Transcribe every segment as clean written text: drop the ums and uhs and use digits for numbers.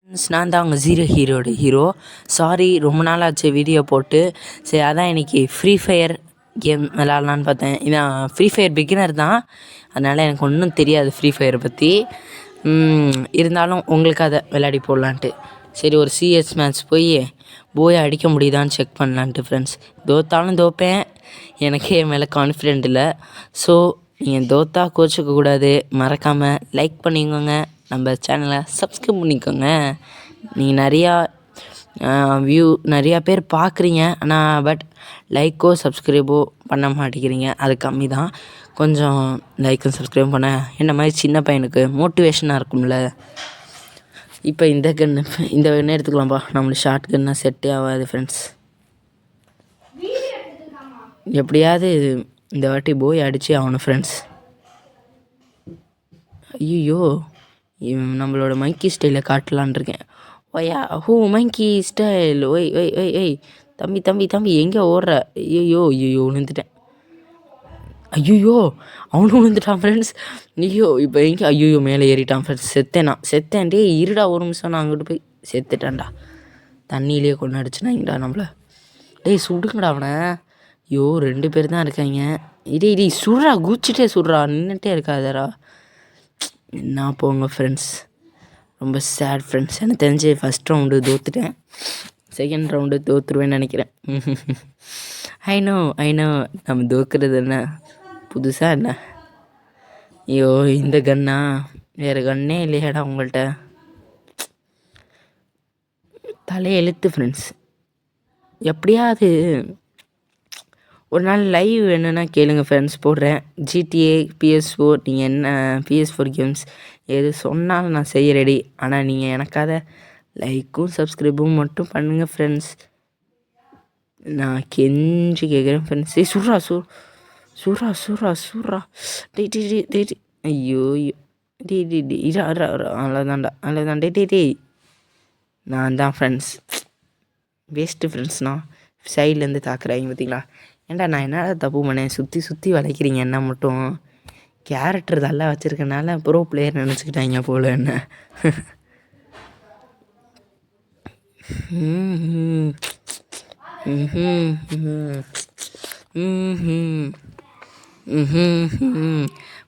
நான் தான் அவங்க ஜீரோ ஹீரோட ஹீரோ. சாரி, ரொம்ப நாள் ஆச்சு வீடியோ போட்டு. சரி, அதான் இன்றைக்கி ஃப்ரீ ஃபயர் கேம் விளாட்லான்னு பார்த்தேன். நான் ஃப்ரீ ஃபயர் பிகினர் தான், அதனால் எனக்கு ஒன்றும் தெரியாது ஃப்ரீ ஃபயரை பற்றி. இருந்தாலும் உங்களுக்கு அதை விளையாடி போடலான்ட்டு சரி ஒரு சிஎஸ் மேட்ச் போய் அடிக்க முடியுதான்னு செக் பண்ணலான்ட்டு ஃப்ரெண்ட்ஸ். தோத்தாலும் தோப்பேன், எனக்கே என் மேலே கான்ஃபிடென்ட் இல்லை. ஸோ நீங்கள் தோத்தா கோச்சிக்கக்கூடாது, மறக்காமல் லைக் பண்ணிக்கோங்க, நம்ம சேனலை சப்ஸ்கிரைப் பண்ணிக்கோங்க. நீங்கள் நிறையா பேர் பார்க்குறீங்க, ஆனால் பட் லைக்கோ சப்ஸ்கிரைபோ பண்ண மாட்டேங்கிறீங்க. அது கம்மி தான். கொஞ்சம் லைக்கும் சப்ஸ்கிரைப் பண்ண என்ன மாதிரி சின்ன பையனுக்கு மோட்டிவேஷனாக இருக்கும்ல. இப்போ இந்த கன்று எடுத்துக்கலாம்ப்பா. நம்மளுக்கு ஷார்ட் கன்னா செட்டே ஆகாது ஃப்ரெண்ட்ஸ். எப்படியாவது இந்த வாட்டி போய் அடித்து ஆகணும் ஃப்ரெண்ட்ஸ். ஐயோ, நம்மளோட மைக்கி ஸ்டைலை காட்டலான் இருக்கேன். ஓயா மைக்கி ஸ்டைல். ஒய் ஒய் ஒய் ஒய் தம்பி எங்கே ஓடுற? ஐயோ விழுந்துட்டேன். ஐயோ அவனும் விழுந்துட்டான் ஃப்ரெண்ட்ஸ். இப்போ எங்கே? ஐயோ மேலே ஏறிட்டான் ஃப்ரெண்ட்ஸ். செத்தேன். டே இருடா ஒரு நிமிஷம், நான் அங்கிட்டு போய் செத்துட்டான்டா. தண்ணியிலே கொண்டு அடிச்சுனாங்கடா நம்மளை. டேய் சுடுங்கடா அவனை. ஐயோ 2 பேர் தான் இருக்காங்க. இடே சுடுறா, குச்சிட்டே சுடுறா, நின்றுட்டே இருக்காதரா. என்ன போங்க ஃப்ரெண்ட்ஸ், ரொம்ப சேட் ஃப்ரெண்ட்ஸ். எனக்கு தெரிஞ்சு ஃபஸ்ட் ரவுண்டு தோற்றுட்டேன், செகண்ட் ரவுண்டு தோற்றுருவேன்னு நினைக்கிறேன். ஐ நோ நம்ம தோக்குறது என்ன புதுசாக என்ன? ஐயோ இந்த கன்னா, வேறு கன்னே இல்லையாடா உங்கள்கிட்ட? தலையெழுத்து ஃப்ரெண்ட்ஸ். எப்படியாவது ஒரு நாள் லைவ் வேணுன்னா கேளுங்க ஃப்ரெண்ட்ஸ், போடுறேன். GTA PS4 நீங்கள் என்ன PS4 கேம்ஸ் எது சொன்னாலும் நான் செய்ய ரெடி. ஆனால் நீங்கள் எனக்காக லைக்கும் சப்ஸ்கிரைபும் மட்டும் பண்ணுங்கள் ஃப்ரெண்ட்ஸ், நான் கெஞ்சி கேட்குறேன் ஃப்ரெண்ட்ஸ். சுர்ரா. டே ஐயோ அவ்வளோதான்டா. டே நான் தான் ஃப்ரெண்ட்ஸ் வேஸ்ட்டு ஃப்ரெண்ட்ஸ்ண்ணா. சைட்லேருந்து தாக்குறாங்க பார்த்தீங்களா? ஏன்டா நான் என்னடா தப்பு பண்ணேன்? சுற்றி வளைக்கிறீங்க என்ன மட்டும். கேரக்டர் நல்லா வச்சுருக்கனால ப்ரோ பிளேயர் நினச்சிக்கிட்டாங்க போல என்ன.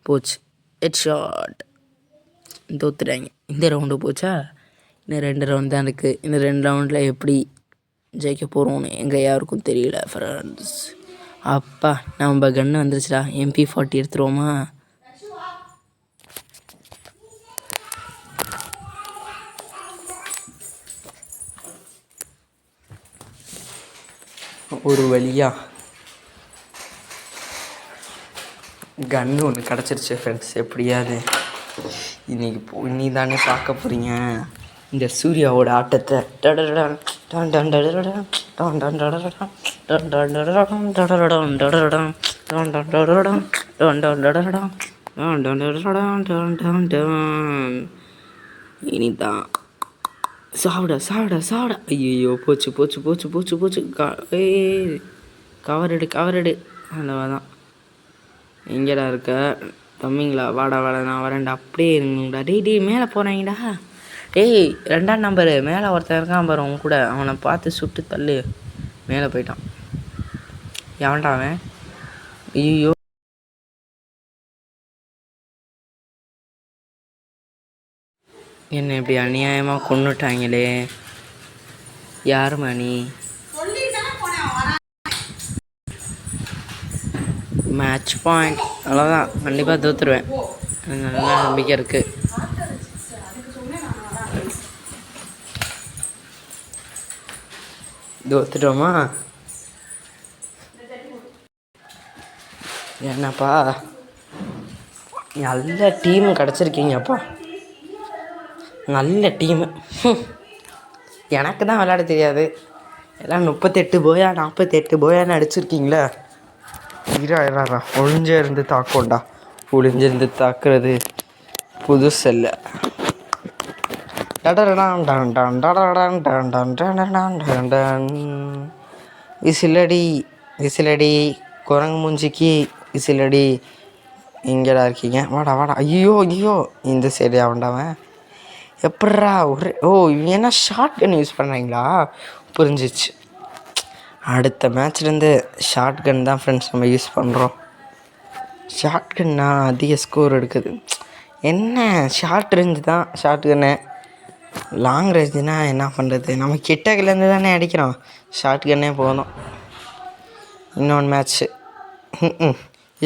போச்சு, ஹெட் ஷாட். தோத்துட்டாங்க. இந்த ரவுண்டு போச்சா? இன்னும் 2 ரவுண்ட் தான் இருக்குது. இந்த 2 ரவுண்டில் எப்படி ஜெயிக்க போகிறோன்னு எங்கள் யாருக்கும் தெரியல ஃப்ரெண்ட்ஸ். அப்பா நம்ம கன்று வந்துருச்சுடா. MP40 எடுத்துருவோமா? ஒரு வழியாக கன்று ஒன்று கிடச்சிருச்சு ஃப்ரெண்ட்ஸ். எப்படியாவது இன்னி தானே பார்க்க போகிறீங்க இந்த சூர்யாவோட ஆட்டத்தை. இனிதான் சாவிட. ஐயோ போச்சு. கவர் எடு. அவ்வளோதான். எங்கடா இருக்க தம்பிங்களா? வாடா நான் வரேன்டா. அப்படியே இருங்கடா. டேய் மேலே போகிறாங்கடா. டேய் 2ஆம் நம்பரு மேலே ஒருத்தன் இருக்கான் பாரு அவன் கூட. அவனை பார்த்து சுட்டு தள்ளு. மேலே போயிட்டான். எவன்டா அவன்? ஐயோ என்ன இப்படி அநியாயமாக கொன்னுட்டாங்களே. யார் மணி? Match point. அவ்வளோதான், கண்டிப்பாக தோற்றுருவேன். நல்லா நம்பிக்கை இருக்குது. தோத்துட்டோமா? என்னப்பா நல்ல டீம் கிடச்சிருக்கீங்கப்பா, நல்ல டீமு. எனக்கு தான் விளையாட தெரியாது. எல்லாம் 38 போயா 48 போயான்னு அடிச்சிருக்கீங்களே. இரா ஒளிஞ்சே இருந்து தாக்கோண்டா. ஒளிஞ்சிருந்து தாக்குறது புதுசல்ல. விசிலடி குரங்கு மூஞ்சிக்கு விசிலடி. எங்கடா இருக்கீங்க? வாடா ஐயோ இந்த சைடு அவன்டாவன். எப்பட்றா ஒரு இவங்க என்ன ஷார்ட் கன் யூஸ் பண்ணுறீங்களா? புரிஞ்சிச்சு. அடுத்த மேட்ச்லேருந்து ஷார்ட் கன் தான் ஃப்ரெண்ட்ஸ் நம்ம யூஸ் பண்ணுறோம். ஷார்ட் கன்னா அதிக ஸ்கோர் எடுக்குது. என்ன ஷார்ட் ரேஞ்சு தான் ஷார்ட் கன்னு, லாங் ரேஞ்சுனால் என்ன பண்ணுறது? நம்ம கிட்டக்கிலேருந்து தானே அடிக்கிறோம். ஷார்ட் கன்னே போதும். இன்னொன்று மேட்ச்சு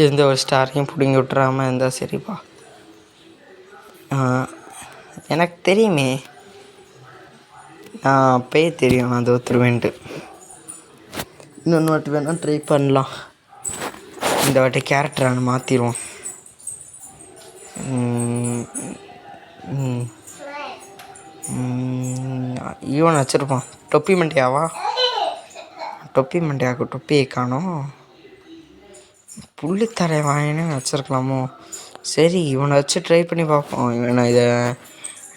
எந்த ஒரு ஸ்டாரையும் பிடுங்கி விட்டுறாமல் இருந்தால் சரிப்பா. எனக்கு தெரியுமே, நான் அப்பயே தெரியும் நான் தோற்றுருவேன்ட்டு. இன்னொன்று வாட்டி வேணால் ட்ரை பண்ணலாம். இந்த வாட்டி கேரக்டரை மாற்றிடுவோம். ஈவன் வச்சுருப்பான். டொப்பி மண்டியாவா? டொப்பி மண்டியாவுக்கு டொப்பியை காணோம். புள்ளித்தலை வாங்கினே வச்சுருக்கலாமோ? சரி, இவனை வச்சு ட்ரை பண்ணி பார்ப்போம். இவனை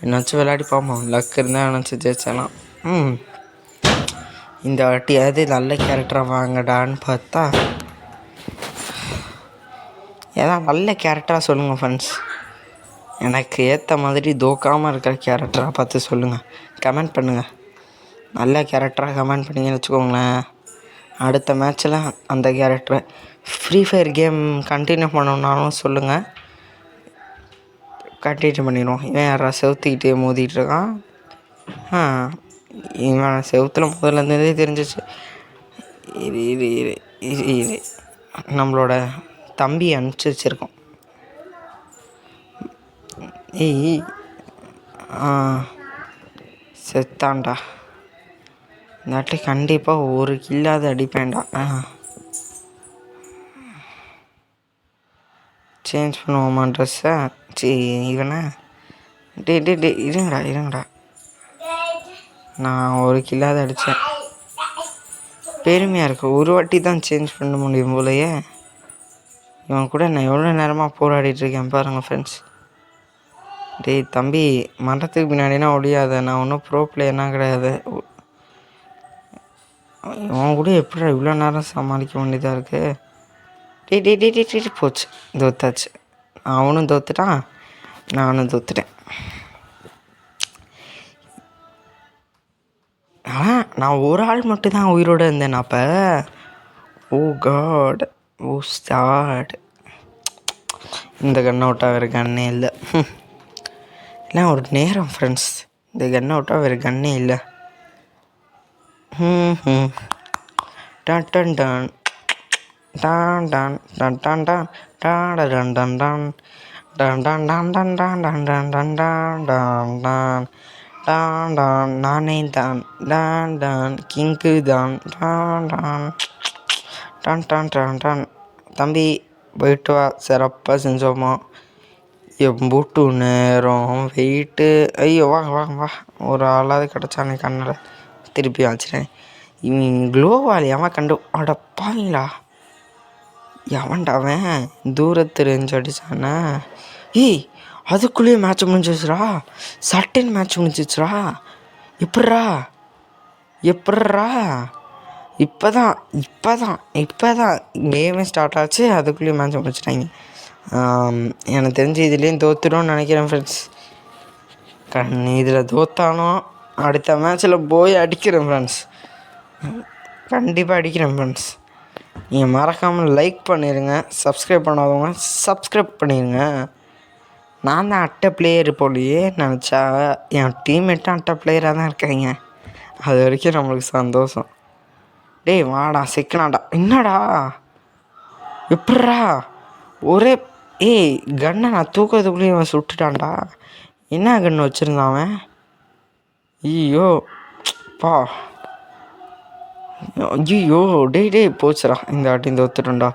என்னை வச்சு விளையாடி பார்ப்போம். லக் இருந்தால் நினச்சி ஜெயிச்சலாம். இந்த வாட்டியாவது நல்ல கேரக்டராக வாங்கடான்னு பார்த்தா, ஏதாவது நல்ல கேரக்டராக சொல்லுங்கள் ஃப்ரெண்ட்ஸ். எனக்கு ஏற்ற மாதிரி தோக்காமல் இருக்கிற கேரக்டராக பார்த்து சொல்லுங்கள், கமெண்ட் பண்ணுங்கள். நல்ல கேரக்டராக கமெண்ட் பண்ணிங்கன்னு வச்சுக்கோங்களேன். அடுத்த மேட்ச்சில் அந்த கேரக்டரை ஃப்ரீ ஃபயர் கேம் கண்டினியூ பண்ணணுன்னாலும் சொல்லுங்கள், கண்டினியூ பண்ணிடுவோம். இவன் யாரா செவுத்துக்கிட்டே மோதிட்டுருக்கான்? இவன் செவுத்தில் முதல்ல இருந்ததே தெரிஞ்சிச்சு. இது நம்மளோட தம்பி அனுப்பிச்சி வச்சுருக்கோம். செத்தான்டா. இந்தாட்டி கண்டிப்பாக ஒரு கில்லாத அடிப்பேன்டா. சேஞ்ச் பண்ணுவோமா ட்ரெஸ்ஸை? இவனை இருங்கடா. நான் ஒரு கில்லாத அடித்தேன். பெருமையாக இருக்குது. ஒரு வாட்டி தான் சேஞ்ச் பண்ண முடியும் போலையே. இவன் கூட நான் எவ்வளோ நேரமாக போராடிட்டுருக்கேன் பாருங்கள் ஃப்ரெண்ட்ஸ். டேய் தம்பி, மரத்துக்கு பின்னாடினா ஒழியாத. நான் ஒன்றும் ப்ரோ பிளேயர்னா கிடையாது. இவன் கூட எப்படி இவ்வளோ நேரம் சமாளிக்க வேண்டியதாக இருக்குது? டே போச்சு, தோத்தாச்சு. அவனும் தோத்துட்டான், நானும் தோத்துட்டேன். நான் ஒரு ஆள் மட்டும்தான் உயிரோடு இருந்தேன் அப்போ. ஓ காட், ஓ ஸ்டார்ட். இந்த கன் அவுட்டாக வேறு கன்னே இல்லை. இல்லை ஒரு நேரம் ஃப்ரெண்ட்ஸ், இந்த கன் அவுட்டாக வேறு கன்னே இல்லை. டன் டன் டன் டான் டான் டன் டான் டான் டாட டன் டன் டான் Don Don Don Don Don Don Don Don Don Don Don Don டான் நானே தான் டான் டான் கிங்கு தான் don Don Don Don Don don. தம்பி போயிட்டு வா, சிறப்பாக செஞ்சோமா. எம்பூட்டு நேரம் வெயிட்டு. ஐயோ வா ஒரு ஆளாவது கிடச்சானே கண்ணில். திருப்பி வச்சுட்டேன். இவன் க்ளோவால் எவன் கண்டு அடப்பாங்களா? எவன்டா அவன் தூரத்து ரேஞ்சு அடிச்சானே? அதுக்குள்ளேயே மேட்ச் முடிஞ்சிச்சுரா. சட்டன் மேட்ச் முடிஞ்சிச்சுரா. எப்பட்றா இப்போதான் கேமே ஸ்டார்ட் ஆச்சு, அதுக்குள்ளேயும் மேட்ச் முடிச்சிட்டாங்க. எனக்கு தெரிஞ்சு இதுலேயும் தோத்துடும்னு நினைக்கிறேன் ஃப்ரெண்ட்ஸ். இதில் தோத்தாலும் அடுத்த மேட்ச்சில் போய் அடிக்கிறேன் ஃப்ரெண்ட்ஸ். கண்டிப்பாக அடிக்கிறேன் ஃப்ரெண்ட்ஸ். நீங்கள் மறக்காமல் லைக் பண்ணிடுங்க. சப்ஸ்கிரைப் பண்ணாதவங்க சப்ஸ்கிரைப் பண்ணிடுங்க. நான் தான் அட்டை பிளேயர் போலையே நினச்சா, என் டீம்மேட்டும் அட்டை பிளேயராக தான் இருக்காங்க. அது வரைக்கும் நம்மளுக்கு சந்தோஷம். டேய் வாடா, சிக்கனாடா. என்னடா எப்பட்றா ஒரே கன்னை நான் தூக்கிறதுக்குள்ளேயும் அவன் சுட்டுட்டான்டா. என்ன கன்று வச்சுருந்தான் அவன்? ஐயோ பா, ஐயோ டே போச்சுடா. இந்த வாட்டி தோத்துட்டோம்டா.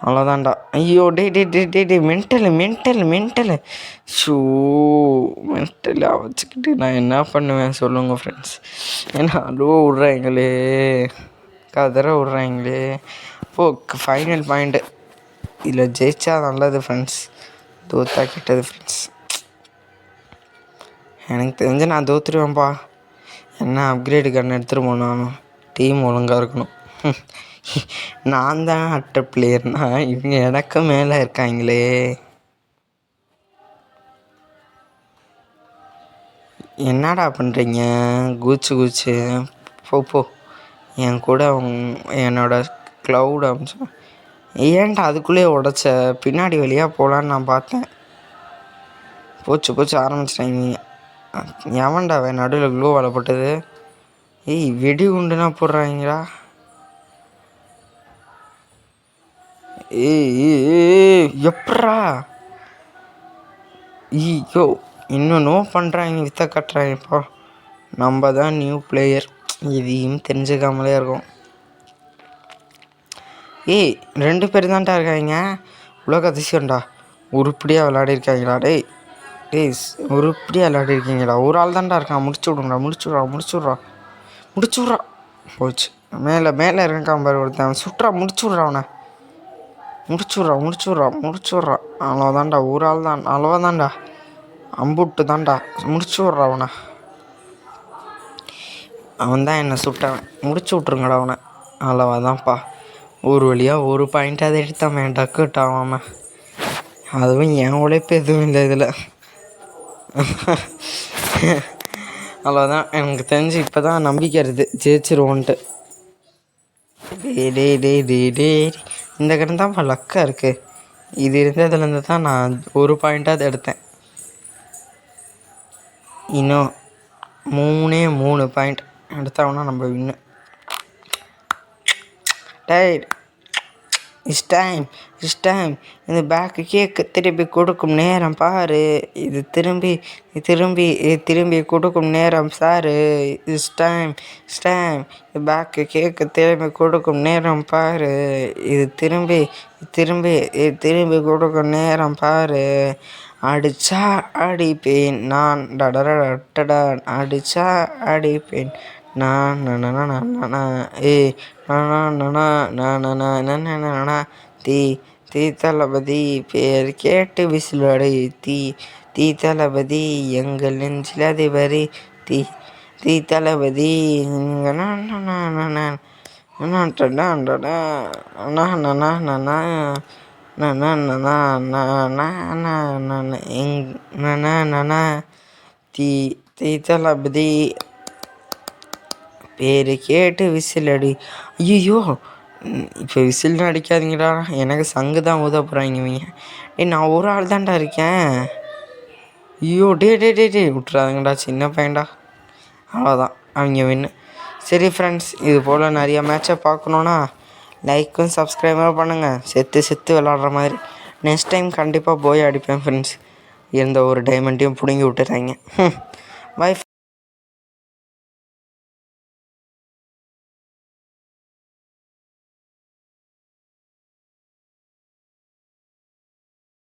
அவ்வளோதான்டா. ஐயோ டே மென்டலு ஷூ மென்டலாக வச்சுக்கிட்டு நான் என்ன பண்ணுவேன் சொல்லுங்கள் ஃப்ரெண்ட்ஸ். ஏன்னா அழுவ விட்றாங்களே, கதற விட்றாங்களே. Final point. இதில் ஜெயிச்சா நல்லது ஃப்ரெண்ட்ஸ், தோத்தா கெட்டது ஃப்ரெண்ட்ஸ். எனக்கு தெரிஞ்சு நான் தோற்றுருவேன்ப்பா. என்ன அப்கிரேடு கன் எடுத்துகிட்டு போனாலும் டீம் ஒழுங்காக இருக்கணும். நான் தான் அட்டை பிளேயர்னா இவங்க எனக்கு மேலே இருக்காங்களே. என்னடா பண்ணுறீங்க? கூச்சு போ என் கூட என்னோட க்ளவுட் அம்சம். ஏன்டா அதுக்குள்ளேயே உடச்ச? பின்னாடி வழியாக போகலான்னு நான் பார்த்தேன். போச்சு ஆரம்பிச்சிட்டாங்க. எவன்டா நடுவில் க்ளூ வளப்பட்டது? ஏய் வெடி குண்டுனா போடுறாங்களா? ஏய் எப்பட்றா? ஈயோ இன்னும் நோ பண்ணுறாங்க, வித்த கட்டுறாங்கப்பா. நம்ம தான் நியூ பிளேயர், இதையும் தெரிஞ்சுக்காமலே இருக்கோம். ஏய் 2 பேர் தான்டா இருக்காங்க. உலக அதிசயம்டா. உருப்படியாக விளையாடிருக்காங்கடா. டேய் உருப்படியாக விளையாடிருக்கீங்கடா. ஒரு ஆள் தான்டா இருக்கான். முடிச்சுட்றா. போச்சு. மேலே இருக்கான் பாரு ஒருத்தன். சுட்றா, முடிச்சுட்றா அவனை. முடிச்சுட்றா. அவ்வளோதான்டா, ஒரு ஆள் தான். அவ்வளோதான்டா, அம்புட்டு தான்டா. முடிச்சுட்றா அவனை. அவன் தான் என்னை சுட்டவன். முடிச்சு விட்ருங்கடா அவனை. அவ்வளோதான்ப்பா. ஒரு வழியாக ஒரு பாயிண்ட்டாக எடுத்தான் டக்குட் ஆகாமல். அதுவும் என் உழைப்பு எதுவும் இல்லை இதில். அவ்வளோதான். எனக்கு தெரிஞ்சு இப்போ தான் நம்பிக்கை இருக்குது ஜெயிச்சிருவோன்ட்டு. டே இந்த கடன் தான்ப்பா லக்காக இருக்குது. இது இருந்ததுலேருந்து தான் நான் ஒரு பாயிண்ட்டாக எடுத்தேன். இன்னும் 3 பாயிண்ட் எடுத்தாங்கன்னா நம்ம வின்னு. டைட். It's time. இந்த பேக்கு கேக்கு திருப்பி கொடுக்கும் நேரம் பாரு. இது திரும்பி கொடுக்கும் நேரம் சாரு. It's time. பேக்கு கேக்கு திரும்பி கொடுக்கும் நேரம் பாரு. இது திரும்பி கொடுக்கும் நேரம் பாரு. அடிச்சா அடிப்பேன் நான், டடடடடா. அடிச்சா அடிப்பேன் நான், தீ தளபதி பேர் கேட்டு விசிலடை. தீ தளபதி எங்கள் நெஞ்சில் அதிபதி. தீ தளபதி தீ தளபதி பேர் கேட்டு விசிலடி. ஐயோ இப்போ விசில்னு அடிக்காதீங்கடா, எனக்கு சங்கு தான் ஊத போகிறாங்க இவங்க. நான் ஒரு ஆள் தான்டா இருக்கேன். ஐயோ டே விட்டுறாதுங்கடா, சின்ன பையன்டா. அவ்வளோதான், அவங்க வின்னு. சரி ஃப்ரெண்ட்ஸ், இது போல் நிறைய மேட்சை பார்க்கணுன்னா லைக்கும் சப்ஸ்கிரைபரும் பண்ணுங்கள். செத்து விளாட்ற மாதிரி. நெக்ஸ்ட் டைம் கண்டிப்பாக போய் அடிப்பேன் ஃப்ரெண்ட்ஸ். இருந்த ஒரு டைமண்ட்டையும் பிடுங்கி விட்டுறாங்க. பை.